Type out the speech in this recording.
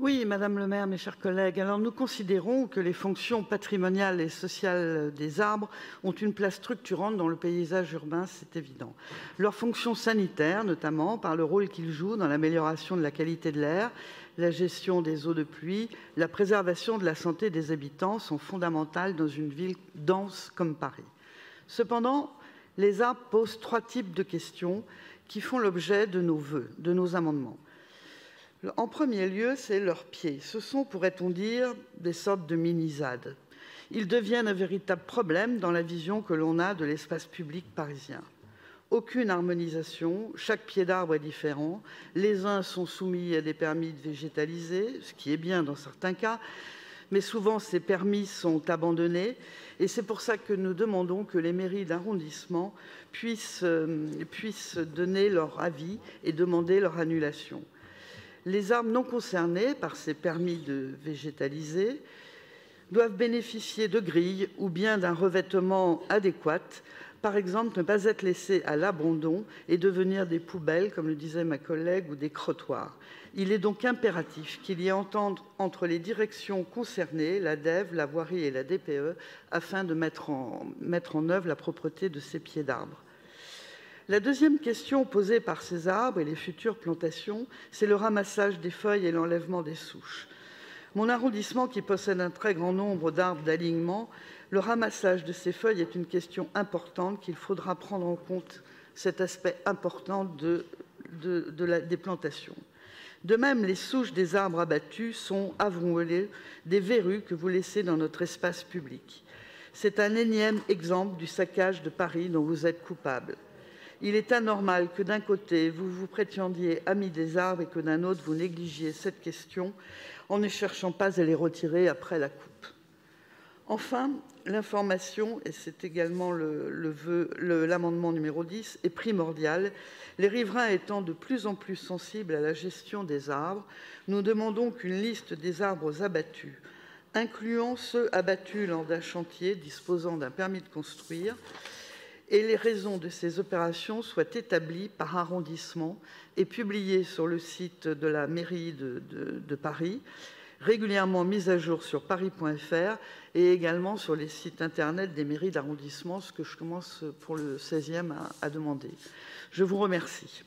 Oui, Madame le maire, mes chers collègues. Alors, nous considérons que les fonctions patrimoniales et sociales des arbres ont une place structurante dans le paysage urbain, c'est évident. Leurs fonctions sanitaires, notamment, par le rôle qu'ils jouent dans l'amélioration de la qualité de l'air, la gestion des eaux de pluie, la préservation de la santé des habitants, sont fondamentales dans une ville dense comme Paris. Cependant, les arbres posent trois types de questions qui font l'objet de nos vœux, de nos amendements. En premier lieu, c'est leurs pieds. Ce sont, pourrait-on dire, des sortes de mini-ZAD. Ils deviennent un véritable problème dans la vision que l'on a de l'espace public parisien. Aucune harmonisation, chaque pied d'arbre est différent, les uns sont soumis à des permis de végétaliser, ce qui est bien dans certains cas, mais souvent ces permis sont abandonnés, et c'est pour ça que nous demandons que les mairies d'arrondissement puissent donner leur avis et demander leur annulation. Les arbres non concernés par ces permis de végétaliser doivent bénéficier de grilles ou bien d'un revêtement adéquat. Par exemple, ne pas être laissés à l'abandon et devenir des poubelles, comme le disait ma collègue, ou des crottoirs. Il est donc impératif qu'il y ait entente entre les directions concernées, la DEV, la voirie et la DPE, afin de mettre en œuvre la propreté de ces pieds d'arbres. La deuxième question posée par ces arbres et les futures plantations, c'est le ramassage des feuilles et l'enlèvement des souches. Mon arrondissement, qui possède un très grand nombre d'arbres d'alignement, le ramassage de ces feuilles est une question importante qu'il faudra prendre en compte, cet aspect important des plantations. De même, les souches des arbres abattus sont, avouons-le, des verrues que vous laissez dans notre espace public. C'est un énième exemple du saccage de Paris dont vous êtes coupable. Il est anormal que d'un côté, vous vous prétendiez amis des arbres et que d'un autre, vous négligiez cette question en ne cherchant pas à les retirer après la coupe. Enfin, l'information, et c'est également l'amendement numéro 10, est primordiale. Les riverains étant de plus en plus sensibles à la gestion des arbres, nous demandons qu'une liste des arbres abattus, incluant ceux abattus lors d'un chantier disposant d'un permis de construire, et les raisons de ces opérations soient établies par arrondissement et publiées sur le site de la mairie de Paris, régulièrement mises à jour sur paris.fr et également sur les sites internet des mairies d'arrondissement, ce que je commence pour le 16e à demander. Je vous remercie.